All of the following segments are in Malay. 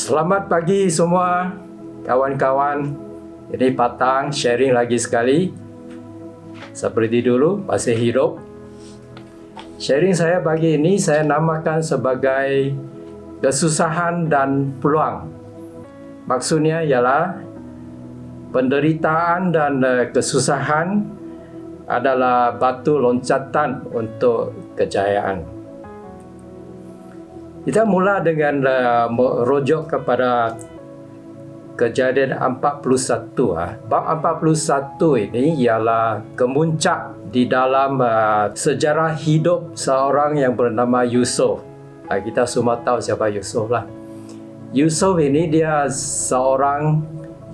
Selamat pagi semua kawan-kawan. Ini Patang sharing lagi sekali. Seperti dulu, masih hidup. Sharing saya pagi ini saya namakan sebagai kesusahan dan peluang. Maksudnya ialah penderitaan dan kesusahan adalah batu loncatan untuk kejayaan. Kita mula dengan merujuk kepada Kejadian 41. Bab 41 ini ialah kemuncak di dalam sejarah hidup seorang yang bernama Yusuf. Kita semua tahu siapa Yusuf lah. Yusuf ini dia seorang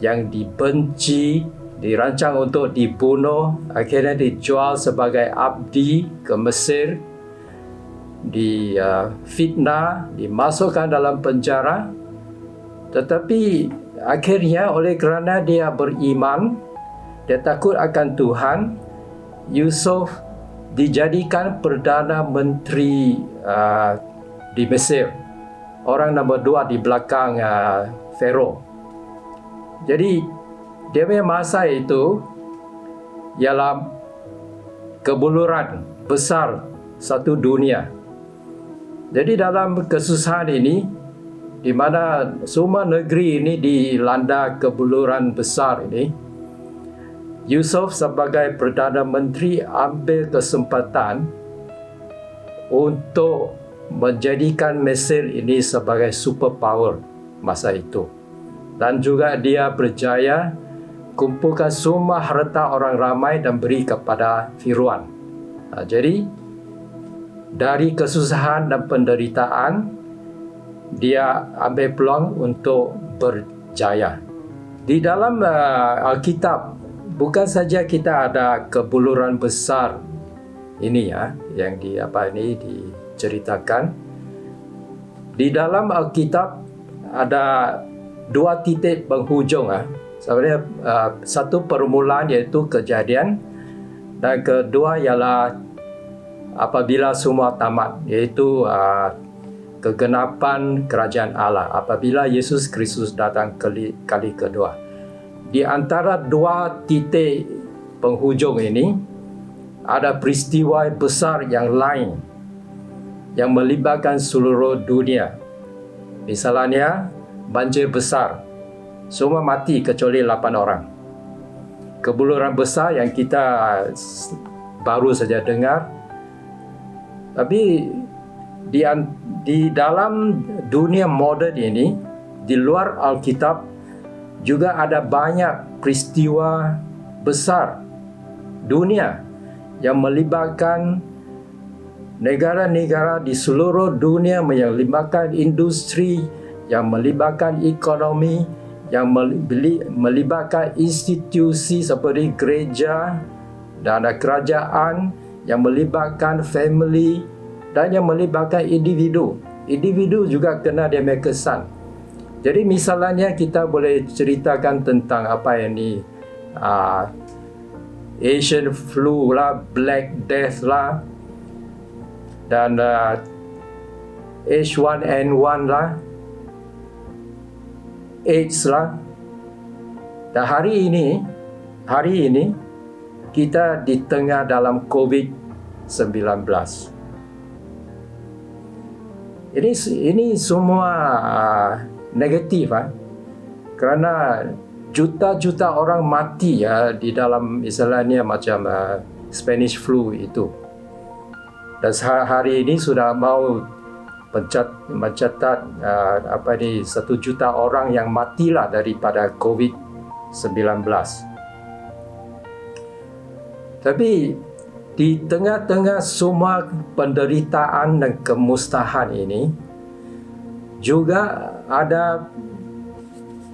yang dibenci, dirancang untuk dibunuh, akhirnya dijual sebagai abdi ke Mesir, difitnah, dimasukkan dalam penjara. Tetapi akhirnya oleh kerana dia beriman, dia takut akan Tuhan, Yusuf dijadikan Perdana Menteri di Mesir. Orang nombor 2 di belakang Faraoh. Jadi dia punya masa itu ialah kebuluran besar satu dunia. Jadi dalam kesusahan ini, di mana semua negeri ini dilanda kebuluran besar ini, Yusuf sebagai Perdana Menteri ambil kesempatan untuk menjadikan Mesir ini sebagai superpower masa itu. Dan juga dia berjaya kumpulkan semua harta orang ramai dan beri kepada Firaun. Jadi dari kesusahan dan penderitaan, dia ambil peluang untuk berjaya. Di dalam Alkitab, bukan saja kita ada kebuluran besar ini yang diceritakan. Di dalam Alkitab ada 2 titik penghujung. Sebenarnya satu permulaan iaitu Kejadian, dan kedua ialah apabila semua tamat, iaitu kegenapan kerajaan Allah, apabila Yesus Kristus datang kali kedua. Di antara 2 titik penghujung ini ada peristiwa besar yang lain yang melibatkan seluruh dunia. Misalnya banjir besar, semua mati kecuali 8 orang. Kebuluran besar yang kita baru saja dengar. Tapi di dalam dunia moden ini, di luar Alkitab, juga ada banyak peristiwa besar dunia yang melibatkan negara-negara di seluruh dunia, yang melibatkan industri, yang melibatkan ekonomi, yang melibatkan institusi seperti gereja dan kerajaan, yang melibatkan family dan yang melibatkan individu. Individu juga kena dia punya kesan. Jadi misalnya kita boleh ceritakan tentang apa yang ni Asian flu lah, Black Death lah, dan H1N1 lah, AIDS lah. Dan hari ini kita di tengah dalam COVID-19. Ini semua negatif kerana juta-juta orang mati di dalam istilahnya macam Spanish flu itu. Dan hari ini sudah mau mencatat 1 juta orang yang matilah daripada COVID-19. Tapi di tengah-tengah semua penderitaan dan kemustahan ini, juga ada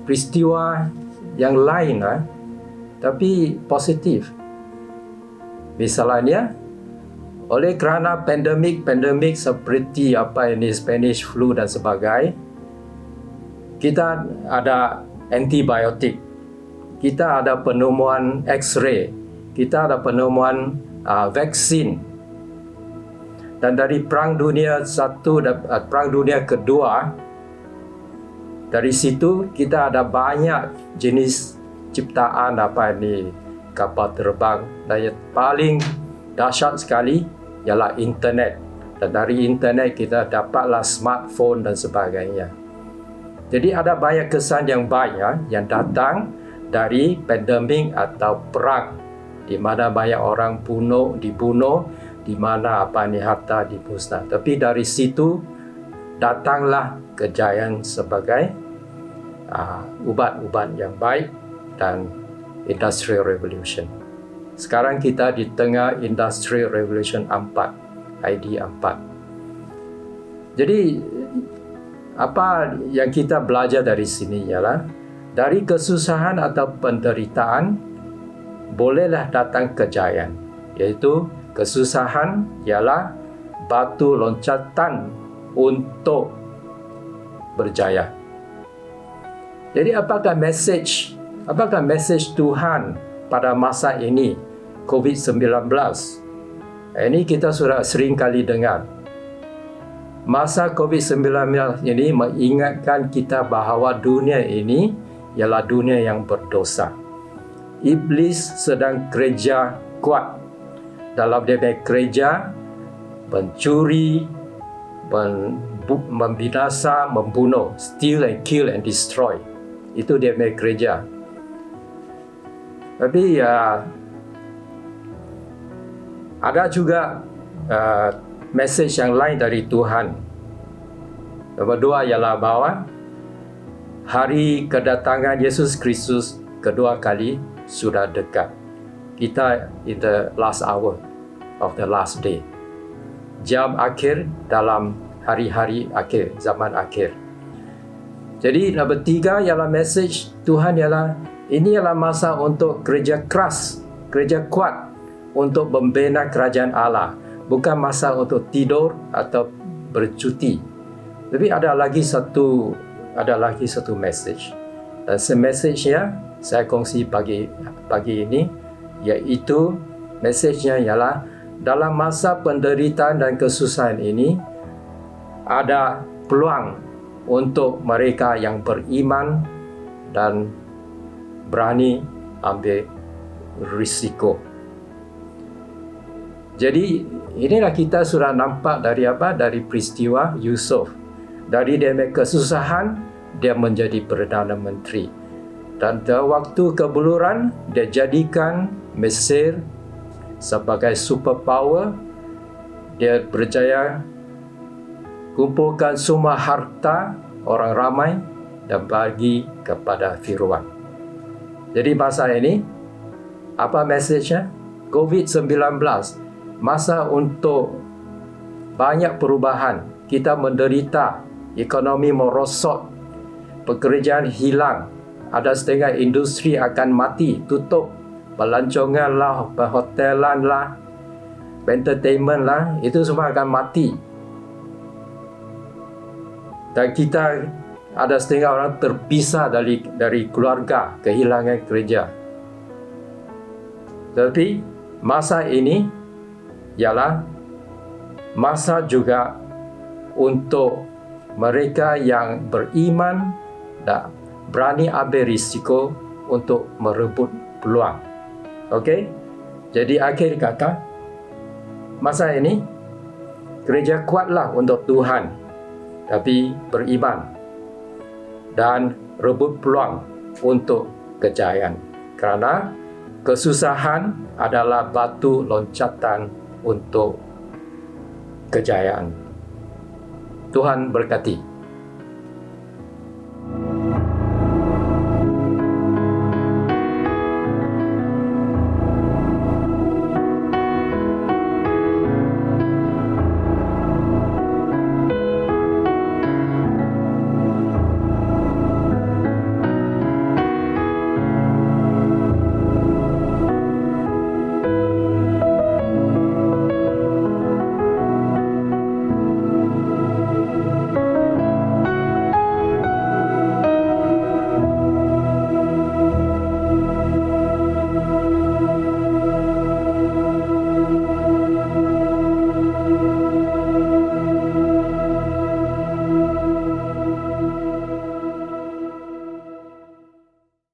peristiwa yang lain tapi positif. Misalnya, oleh kerana pandemik seperti ini Spanish flu dan sebagainya, kita ada antibiotik, kita ada penemuan X-ray, kita ada penemuan vaksin. Dan dari Perang Dunia I dan Perang Dunia Kedua, Dari situ kita ada banyak jenis ciptaan kapal terbang, dan yang paling dahsyat sekali ialah internet. Dan dari internet kita dapatlah smartphone dan sebagainya. Jadi ada banyak kesan yang baik yang datang dari pandemik atau perang, di mana banyak orang dibunuh, di mana harta dimusnah. Tapi dari situ datanglah kejayaan sebagai ubat-ubat yang baik dan Industrial Revolution. Sekarang kita di tengah Industrial Revolution 4, ID 4. Jadi apa yang kita belajar dari sini ialah dari kesusahan atau penderitaan bolehlah datang kejayaan, iaitu kesusahan ialah batu loncatan untuk berjaya. Jadi apakah message Tuhan pada masa ini COVID-19? Ini kita sudah sering kali dengar. Masa COVID-19 ini mengingatkan kita bahawa dunia ini ialah dunia yang berdosa. Iblis sedang kerja kuat dalam dia kerja mencuri, membinasa, membunuh, steal and kill and destroy. Itu dia punya kerja. Tapi ada juga message yang lain dari Tuhan. Nomor 2 ialah bahawa hari kedatangan Yesus Kristus kedua kali sudah dekat. Kita in the last hour of the last day. Jam akhir dalam hari-hari akhir, zaman akhir. Jadi nomor 3 ialah message Tuhan ialah ini ialah masa untuk kerja keras, kerja kuat untuk membina kerajaan Allah, bukan masa untuk tidur atau bercuti. Tapi ada lagi satu message. Dan message-nya saya kongsi pagi ini, iaitu message-nya ialah dalam masa penderitaan dan kesusahan ini ada peluang untuk mereka yang beriman dan berani ambil risiko. Jadi inilah kita sudah nampak dari peristiwa Yusuf. Dari dia kesusahan, dia menjadi Perdana Menteri. Dan waktu kebuluran, dia jadikan Mesir sebagai superpower. Dia berjaya kumpulkan semua harta orang ramai dan bagi kepada Firaun. Jadi masa ini, apa message-nya? COVID-19. Masa untuk banyak perubahan. Kita menderita, ekonomi merosot, pekerjaan hilang, ada setengah industri akan mati, tutup, pelancongan lah, perhotelan lah, entertainment lah, itu semua akan mati. Dan kita ada setengah orang terpisah dari keluarga, kehilangan kerja. Tapi masa ini ialah masa juga untuk mereka yang beriman dan berani ambil risiko untuk merebut peluang. Okey? Jadi akhir kata, masa ini gereja kuatlah untuk Tuhan, tapi beriman dan rebut peluang untuk kejayaan. Kerana kesusahan adalah batu loncatan untuk kejayaan. Tuhan berkati.